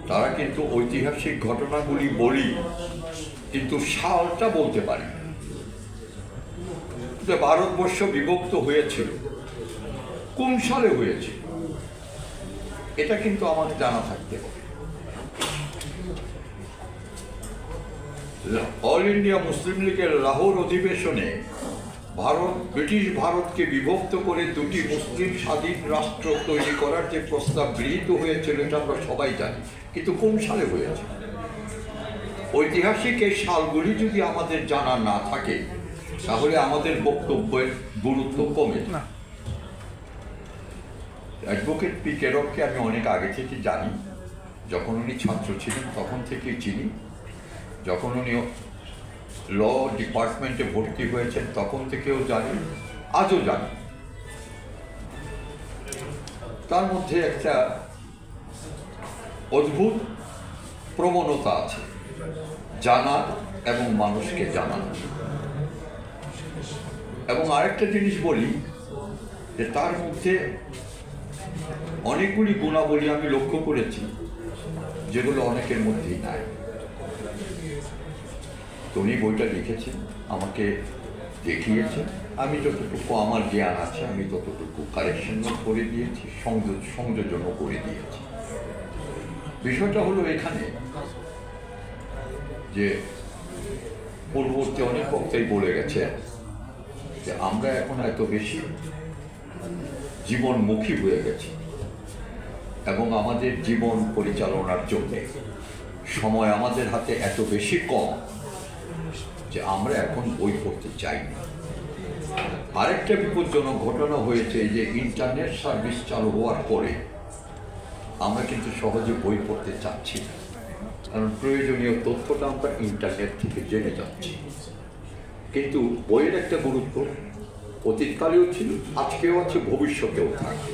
তারা কিন্তু ঐতিহাসিক ঘটনাগুলি বলি, কিন্তু সালটা বলতে পারি। ভারতবর্ষ বিভক্ত হয়েছিল কোন সালে হয়েছে এটা কিন্তু আমাদের জানা থাকতে হবে। অল ইন্ডিয়া মুসলিম লীগের লাহোর অধিবেশনে ব্রিটিশ ভারতকে বিভক্ত করে দুটি মুসলিম স্বাধীন রাষ্ট্র তৈরি করার যে প্রস্তাব গৃহীত হয়েছিল এটা আমরা সবাই জানি, কিন্তু কোন সালে হয়েছে? ঐতিহাসিক এই সালগুলি যদি আমাদের জানা না থাকে তাহলে আমাদের বক্তব্যের গুরুত্ব কমে যায়। অ্যাডভোকেট পি কেরককে আমি অনেক আগে থেকে জানি, যখন উনি ছাত্র ছিলেন তখন থেকেই চিনি, যখন উনি ল ডিপার্টমেন্টে ভর্তি হয়েছেন তখন থেকেও জানি, আজও জানি। তার মধ্যে একটা অদ্ভুত প্রবণতা আছে জানার এবং মানুষকে জানানো। এবং আরেকটা জিনিস বলি যে তার মধ্যে অনেকগুলি গুণাবলী আমি লক্ষ্য করেছি যেগুলো অনেকের মধ্যেই নাই। উনি বইটা লিখেছেন, আমাকে দেখিয়েছেন, আমি যতটুকু আমার জ্ঞান আছে আমি ততটুকু কারেকশনও করে দিয়েছি, সংযোজনও করে দিয়েছি। বিষয়টা হলো এখানে যে পূর্ববর্তী অনেক বক্তাই বলে গেছে যে আমরা এখন এত বেশি জীবনমুখী হয়ে গেছি এবং আমাদের জীবন পরিচালনার জন্য সময় আমাদের হাতে এত বেশি কম যে আমরা এখন বই পড়তে চাই না। আরেকটা বিপজ্জনক ঘটনা হয়েছে যে ইন্টারনেট সার্ভিস চালু হওয়ার পরে আমরা কিন্তু সহজে বই পড়তে চাচ্ছি না, কারণ প্রয়োজনীয় তথ্যটা আমরা ইন্টারনেট থেকে জেনে যাচ্ছি। কিন্তু বইয়ের একটা গুরুত্ব অতীতকালেও ছিল, আজকেও আছে, ভবিষ্যতেও থাকবে।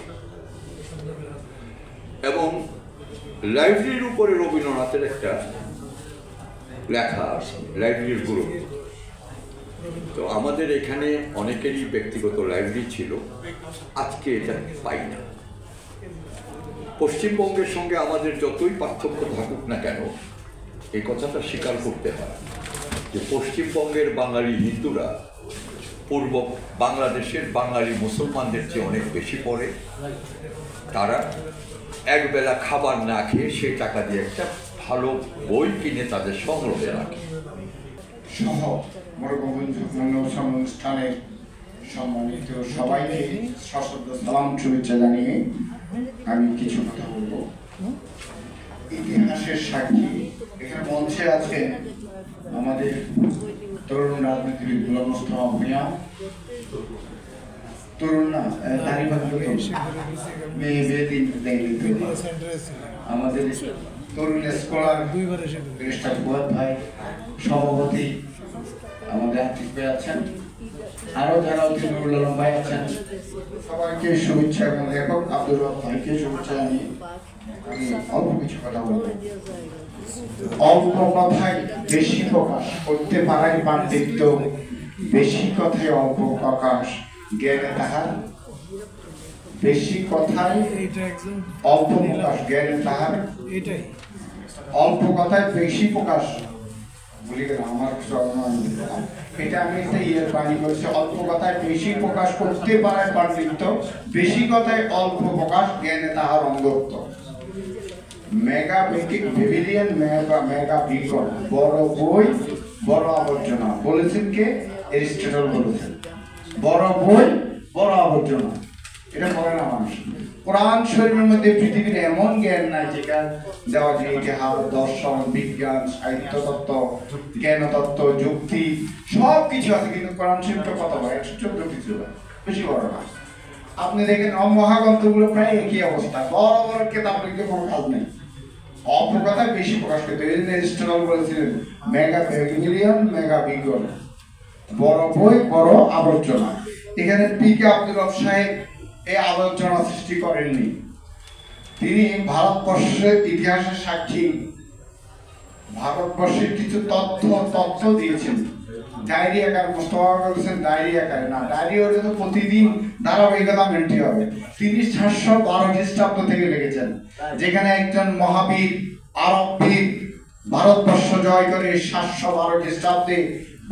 এবং লাইব্রেরির উপরে রবীন্দ্রনাথের একটা লেখা আছে, লাইব্রেরির গুরুত্ব। তো আমাদের এখানে অনেকেরই ব্যক্তিগত লাইব্রেরি ছিল, আজকে এটা পাই না। পশ্চিমবঙ্গের সঙ্গে আমাদের যতই পার্থক্য থাকুক না কেন, এই কথাটা স্বীকার করতে হয় যে পশ্চিমবঙ্গের বাঙালি হিন্দুরা পূর্ব বাংলাদেশের বাঙালি মুসলমানদের চেয়ে অনেক বেশি পড়ে। তারা একবেলা খাবার না খেয়ে সে টাকা দিয়ে একটা ভালো বই কিনে তাদের সংগ্রহে রাখে। সহ অনুষ্ঠানের সম্মানিত সবাইকে সশ্রদ্ধ সালাম শুভেচ্ছা জানিয়ে আমি কিছু কথা বলবো। ইতিহাসের সাক্ষী এখানে মঞ্চে আছেন আমাদের তরুণ রাজনীতিবিদ গোলাম মোস্তফা ভূঁইয়া, তরুণ না আমাদের তরুণ স্কলার ভাই, সভাপতি আমাদের আতিক ভাই আছেন, আরো যারা নুরুল আলম ভাই আছেন, সবাইকে শুভেচ্ছা এবং লেখক আব্দুর রব ভাইকে শুভেচ্ছা জানিয়ে আমি অল্প কিছু কথা বলবো। অল্প কথায় বেশি প্রকাশ করতে পারাই পাণ্ডিত্য, বেশি কথায় অল্প প্রকাশ জ্ঞানে তাহার, বেশি কথায় অল্প প্রকাশ জ্ঞানে তাহার, অল্প কথায় বেশি প্রকাশ বলি গেল আমার এটা আমি একটা ইয়ের বাণী করেছি, অল্প কথায় বেশি প্রকাশ করতে পারায় পাণ্ডিত্য, বেশি কথায় অল্প প্রকাশ জ্ঞানে তাহার অন্ধত্ব। মেগা বেকিং ভিভিলিয়ান মেগা বিকল, বড় বই বড় আবর্জনা বলেছেন কে? এরিস্টটল বলেছেন। বড় বই বড় আবর্জনা, এটা বলে না মানুষ। কোরআন শরীফের মধ্যে পৃথিবীর এমন জ্ঞান নাই যেটা দেওয়া যায়, ইতিহাস, দর্শন, বিজ্ঞান, সাহিত্য তত্ত্ব, জ্ঞান তত্ত্ব, যুক্তি সবকিছু আছে, কিন্তু কোরআন শরীফটা কত বড়? 114 কিছু বেশি বড় না। আপনি দেখেন মহাগ্রন্থগুলো প্রায় একই অবস্থা, বড় বড় কেতাব লিখতে কোনো কাজ নেই, অল্প কথায় বেশি প্রকাশ করতে। এই জন্য এরিস্টটল বলেছিলেন মেগা ভিভিলিয়ান মেগা বিকল, বড় বই বড় আবর্জনা। এখানে পি.কে. আব্দুর রব সাহেব এই আলোচনা সৃষ্টি করেননি, তিনি ভারতবর্ষের ইতিহাসের সাক্ষী, ভারতবর্ষের কিছু তথ্য দিয়েছেন ডায়েরি আকার। মোস্তফা বলেছেন ডায়েরি আকারে না, ডায়েরি হলে তো প্রতিদিন ধারাবাহিকতা মেনটি হবে। তিনি 712 খ্রিস্টাব্দ থেকে লিখেছেন, যেখানে একজন মহাবীর আরব বীর ভারতবর্ষ জয় করে 712 খ্রিস্টাব্দে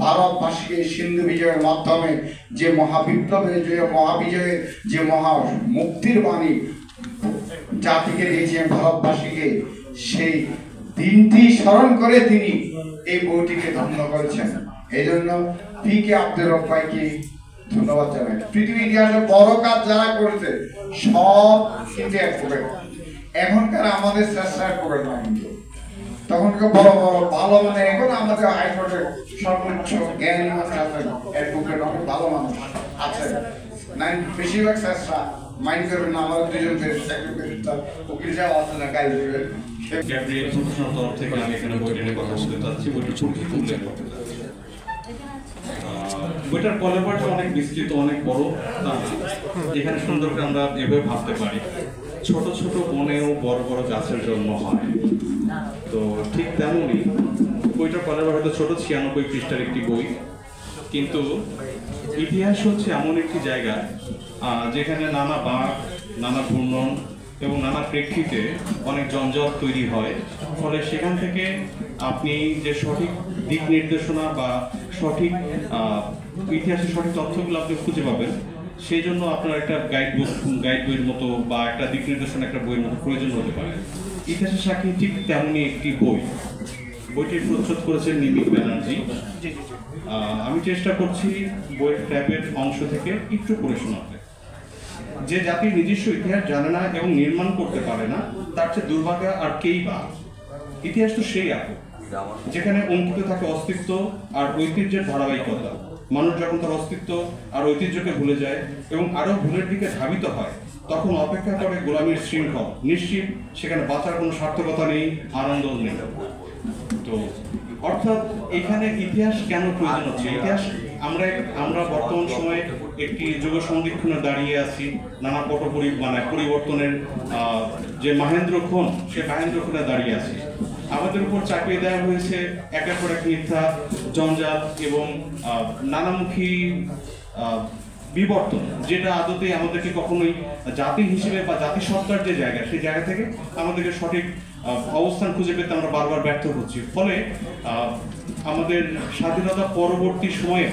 ভারতবাসীকে সিন্ধু বিজয়ের মাধ্যমে যে মহাবিপ্লবের যে মহাবিজয়ের যে মহা মুক্তির বাণী জাতিকে দিয়েছেন ভারতবাসীকে, সেই দিনটি স্মরণ করে তিনি এই বইটিকে ধন্য করেছেন। এই জন্য পি.কে. আব্দুর রব ভাইকে ধন্যবাদ জানাই। পৃথিবীর ইতিহাসে বড় কাজ যারা করেছে সব কিন্তু অ্যাডভোকেট। এখনকার আমাদের শ্রেষ্ঠ অ্যাডভোকেট না, কিন্তু তখনকার বড় বড় ভালো মানে এখন আমাদের হাইকোর্টের সর্বোচ্চ জ্ঞানী অ্যাডভোকেট অনেক ভালো মানুষ আছে। বেশিরভাগ শ্রেষ্ঠ মাইন্ড করবেন না, আমাদের দুজন উকিল সাহেব আছে না, গাইল দেবেন। তরফ থেকে আমি এখানে বইটা নিয়ে কথা বলতে চাচ্ছি, বইটা সংক্ষিপ্ত উল্লেখ করতে চাচ্ছি। বইটার কলের পাঠটা অনেক বিস্তৃত, অনেক বড়, তা না। এখানে সুন্দর করে আমরা এভাবে ভাবতে পারি, ছোট ছোট বনেও বড় বড় গাছের জন্ম হয়। তো ঠিক তেমনই বইটার কলের পাঠ হয়তো ছোট, 96 পৃষ্ঠার একটি বই, কিন্তু ইতিহাস হচ্ছে এমন একটি জায়গা যেখানে নানা বাঁক, নানা ঘূর্ণন এবং নানা প্রেক্ষিতে অনেক জঞ্জাল তৈরি হয়। ফলে সেখান থেকে আপনি যে সঠিক দিক নির্দেশনা বা সঠিক ইতিহাসের সঠিক তথ্যগুলো আপনি খুঁজে পাবেন, সেই জন্য আপনার একটা গাইড বইয়ের মতো বা একটা দিক নির্দেশনা একটা বইয়ের মতো প্রয়োজন হতে পারে। ইতিহাসের সাক্ষী ঠিক তেমনই একটি বই। বইটির প্রচ্ছদ করেছেন নিমিক ব্যানার্জি। আমি চেষ্টা করছি বইয়ের ট্যাবের অংশ থেকে একটু পড়ে শোনাতে। যে জাতি নিজস্ব ইতিহাস জানে না এবং নির্মাণ করতে পারে না, তার চেয়ে দুর্ভাগ্য আর কেই বা। ইতিহাস তো সেই আঁকো যেখানে অঙ্কিত থাকে অস্তিত্ব আর ঐতিহ্যের ধারাবাহিকতা। মানুষ যখন তার অস্তিত্ব আর ঐতিহ্যকে ভুলে যায় এবং আরো ভুলের দিকে ধাবিত হয়, তখন অপেক্ষা করে গোলামীর শৃঙ্খল। নিশ্চিত সেখানে বাঁচার কোনো সার্থকতা নেই, আনন্দ নেই। তো অর্থাৎ এখানে ইতিহাস কেন প্রয়োজন হচ্ছে? ইতিহাস আমরা বর্তমান সময়ে একটি যুগ সন্ধিক্ষণে দাঁড়িয়ে আছি, নানা পরিবর্তনের যে মাহেন্দ্রক্ষণ, সে মাহেন্দ্রক্ষণে দাঁড়িয়ে আছি। আমাদের উপর চাপিয়ে দেওয়া হয়েছে একের পর এক মিথ্যা, জঞ্জাল এবং নানামুখী বিবর্তন, যেটা আদতে আমাদেরকে কখনোই জাতি হিসেবে বা জাতিসত্তার যে জায়গা, সেই জায়গা থেকে আমাদেরকে সঠিক অবস্থান খুঁজে পেতে আমরা বারবার ব্যর্থ হচ্ছি। ফলে আমাদের স্বাধীনতা পরবর্তী সময়ে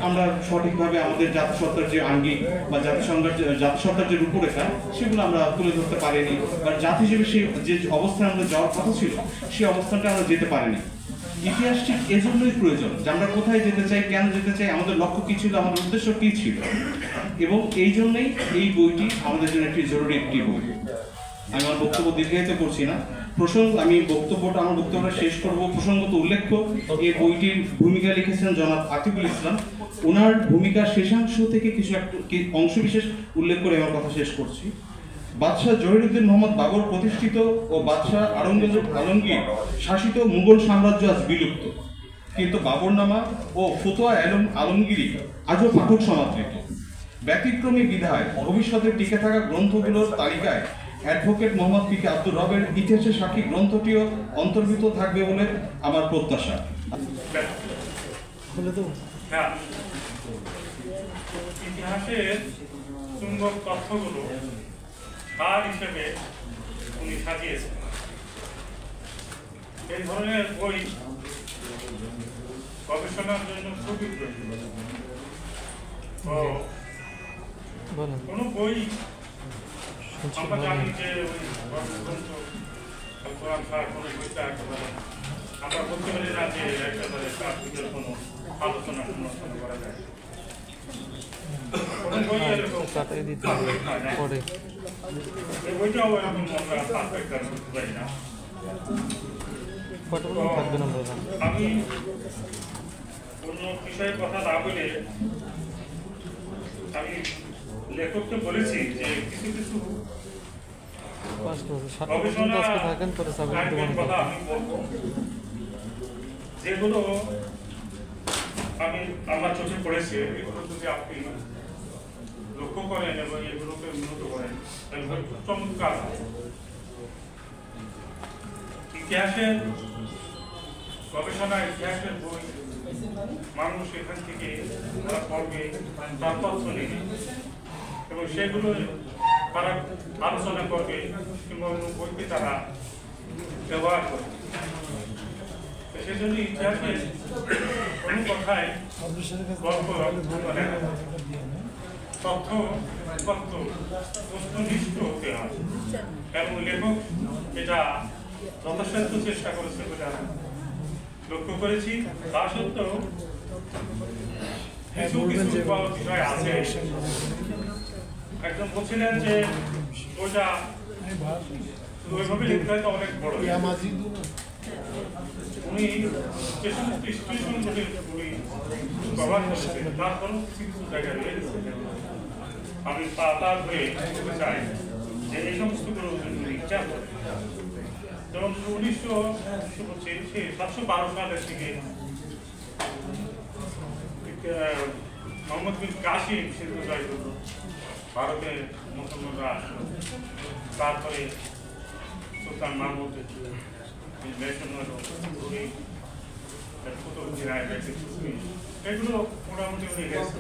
আমরা সঠিকভাবে আমাদের জাতিসত্তার যে আঙ্গিক বা জাতিসত্তার যে রূপরেখা, সেগুলো আমরা তুলে ধরতে পারিনি, বা জাতি হিসেবে সেই যে অবস্থানে আমরা যাওয়ার কথা ছিল, সেই অবস্থানটা আমরা যেতে পারিনি। ইতিহাস ঠিক এজন্যই প্রয়োজন যে আমরা কোথায় যেতে চাই, কেন যেতে চাই, আমাদের লক্ষ্য কী ছিল, আমাদের উদ্দেশ্য কী ছিল। এবং এই জন্যই এই বইটি আমাদের জন্য একটি জরুরি একটি বই। আমি আমার বক্তব্য দীর্ঘায়িত করছি না। আমার বক্তব্যটা শেষ করব। প্রসঙ্গত উল্লেখ্য, এই বইটির ভূমিকা লিখেছেন জনাব আতিকুল ইসলাম। ওনার ভূমিকার শেষাংশ থেকে কিছু অংশ বিশেষ উল্লেখ করে আমার কথা শেষ করছি। বাদশাহ জহিরুদ্দিন মোহাম্মদ বাবর প্রতিষ্ঠিত ও বাদশাহ আলমগীর শাসিত মুঘল সাম্রাজ্য আজ বিলুপ্ত, কিন্তু বাবরনামা ও ফতোয়া আলমগীরি আজও পাঠক সমাদৃত। ব্যতিক্রমী বিধায় ভবিষ্যতে টিকে থাকা গ্রন্থগুলোর তালিকায় অ্যাডভোকেট মোহাম্মদ পি.কে. আব্দুর রবের ইতিহাসের সাক্ষী গ্রন্থটিও অন্তর্ভুক্ত থাকবে বলে আমার প্রত্যাশা। ইতিহাসের চুম্বক তথ্যগুলো সার হিসেবে উনি সাজিয়েছেন। এই ধরনের বই গবেষণার জন্য খুবই প্রয়োজন। কোনো বই আমরা জানি যে আমরা বলতে পারি না যে একেবারে তার কোনো আলোচনা করা যায়। এই বইটাও এরকম আমরা পারফেক্ট করতে পারি না। আমি কোনো বিষয়ে কথা না বলে আমি লেখককে বলেছি যে কিছু কিছু কথা আমি বলবো, যেগুলো আমি আমার চোখে পড়েছে। এগুলো যদি আপনি লক্ষ্য করেন এবং এগুলোকে উন্নত করেন, তাহলে চমৎকার। ইতিহাসের গবেষণা, ইতিহাসের বই, মানুষ এখান থেকে তারা পড়বে, তার তথ্য নেবে এবং সেগুলো তারা আলোচনা করবে কিংবা বইকে তারা ব্যবহার করে। সেজন্য ইতিহাসের কোনো কথায় গল্প মানে তথ্য বস্তুনিষ্ঠ হতে হয় এবং লেখক এটা যথাসাধ্য চেষ্টা করেছে বলে আমি লক্ষ্য করেছি। তা সত্ত্বেও কিছু কিছু বিষয় আছে। একজন বলছিলেন যে ওইটা ওইভাবে লিখতে হয় তো অনেক বড়। উনি ব্যবহার করেছেন, তারপরও কিছু কিছু জায়গায় রয়ে গেছে। আমি তার হয়ে বলতে চাই যে এই সমস্তগুলো ইচ্ছা করে। যেমন 1912 সালের দিকে মোহাম্মদ বিন কাসিম সিন্ধু জয় করল, ভারতের মুসলমানরা আসলো। তারপরে সুলতান মাহমুদ এগুলো মোটামুটি উনি গেছে।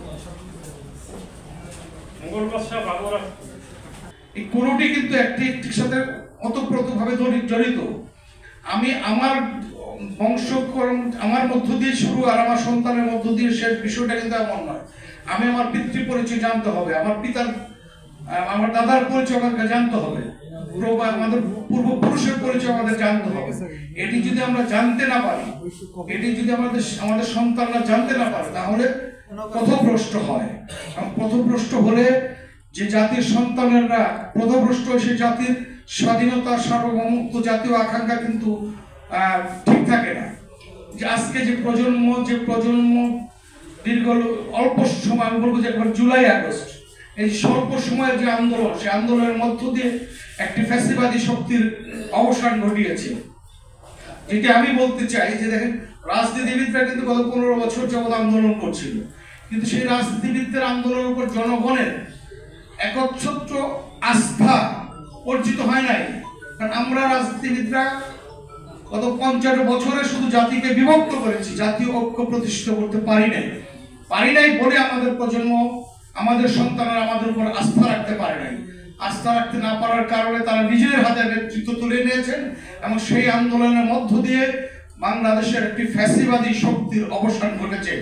মুঘল বাদশাহ বাবর এই কোনোটি কিন্তু একটি একটির সাথে ওতপ্রোতভাবে জড়িত। আমি আমার বংশকরণ আমার মধ্য দিয়ে শুরু আর আমার সন্তানের মধ্য দিয়ে শেষ, বিষয়টা কিন্তু এমন নয়। আমি আমার পিতৃ পরিচয় জানতে হবে, আমার দাদার পরিচয় আমাকে জানতে হবে, আমাদের পূর্বপুরুষের পরিচয় আমাদের জানতে হবে। এটি যদি আমরা জানতে না পারি, এটি যদি আমাদের সন্তানরা জানতে না পারে, তাহলে পথভ্রষ্ট হয়। পথভ্রষ্ট হলে যে জাতির সন্তানেরা পথভ্রষ্ট, সে জাতির স্বাধীনতা, সার্বভৌমত্ব, জাতীয় আকাঙ্ক্ষা কিন্তু ঠিক থাকে না। যে আজকে যে প্রজন্ম দীর্ঘ অল্প সময়, আমি বলবো যে একবার জুলাই আগস্ট, এই স্বল্প সময়ের যে আন্দোলন, সেই আন্দোলনের মধ্য দিয়ে একটি ফ্যাসিবাদী শক্তির অবসান ঘটিয়েছে। যেটি আমি বলতে চাই যে দেখেন, রাজনীতিবিদরা কিন্তু গত 15 বছর যাবৎ আন্দোলন করছিল, কিন্তু সেই রাজনীতিবিদদের আন্দোলনের উপর জনগণের একচ্ছত্র আস্থা অর্জিত হয় নাই। কারণ আমরা রাজনীতিবিদরা গত 50 বছরে শুধু জাতিকে বিভক্ত করেছি, জাতীয় ঐক্য প্রতিষ্ঠিত করতে পারি নাই বলে আমাদের প্রজন্ম, আমাদের সন্তানরা আমাদের উপর আস্থা রাখতে পারে নাই। আস্থা রাখতে না পারার কারণে তারা নিজেদের হাতে নেতৃত্ব তুলে নিয়েছেন এবং সেই আন্দোলনের মধ্য দিয়ে বাংলাদেশের একটি ফ্যাসিবাদী শক্তির অবসান ঘটেছে।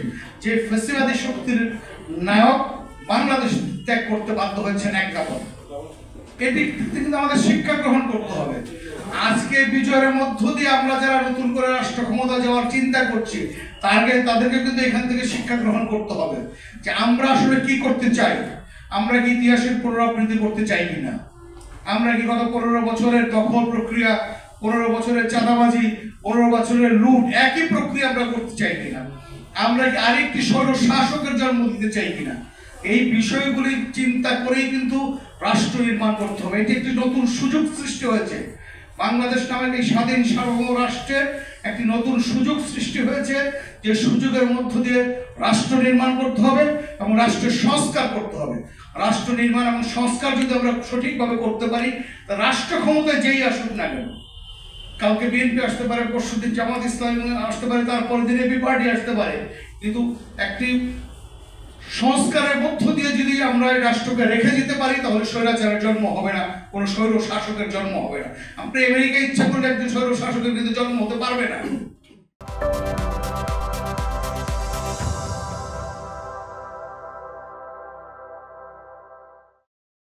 যে ফ্যাসিবাদী শক্তির নায়ক বাংলাদেশ ত্যাগ করতে বাধ্য হয়েছেন এক কাপড়। এটি কিন্তু আমাদের শিক্ষা গ্রহণ করতে হবে। আজকে বিজয়ের মধ্য দিয়ে আমরা যারা নতুন করে রাষ্ট্র ক্ষমতা যাওয়ার চিন্তা করছি, তাদেরকে কিন্তু এখান থেকে শিক্ষা গ্রহণ করতে হবে যে আমরা আসলে কি করতে চাই। আমরা কি ইতিহাসের পুনরাবৃত্তি করতে চাই কিনা? আমরা কি গত 15 বছরের দখল প্রক্রিয়া, 15 বছরের চাঁদাবাজি, 15 বছরের লুট, একই প্রক্রিয়া আমরা করতে চাই কিনা? আমরা কি আরেকটি স্বৈর শাসকের জন্ম দিতে চাই কিনা? এই বিষয়গুলি চিন্তা করেই কিন্তু রাষ্ট্র নির্মাণ করতে হবে। এটি একটি নতুন সুযোগ সৃষ্টি হয়েছে। বাংলাদেশ নামের এই স্বাধীন সার্বভৌম রাষ্ট্রের একটি নতুন সুযোগ সৃষ্টি হয়েছে, যে সুযোগের মধ্য দিয়ে রাষ্ট্র নির্মাণ করতে হবে এবং রাষ্ট্রের সংস্কার করতে হবে। রাষ্ট্র নির্মাণ এবং সংস্কার যদি আমরা সঠিকভাবে করতে পারি, তা রাষ্ট্র ক্ষমতায় যেই আসুক না কেন, কালকে বিএনপি আসতে পারে, পরশুদিন জামাত ইসলামী আসতে পারে, তারপরের দিন এবি পার্টি আসতে পারে, কিন্তু একটি সংস্কারের মধ্য দিয়ে যদি আমরা এই রাষ্ট্রকে রেখে যেতে পারি, তাহলে স্বৈরাচারের জন্ম হবে না, কোনো স্বৈর শাসকের জন্ম হবে না। আপনি আমেরিকা ইচ্ছা করলে একজন স্বৈর শাসকের কিন্তু জন্ম হতে পারবে না।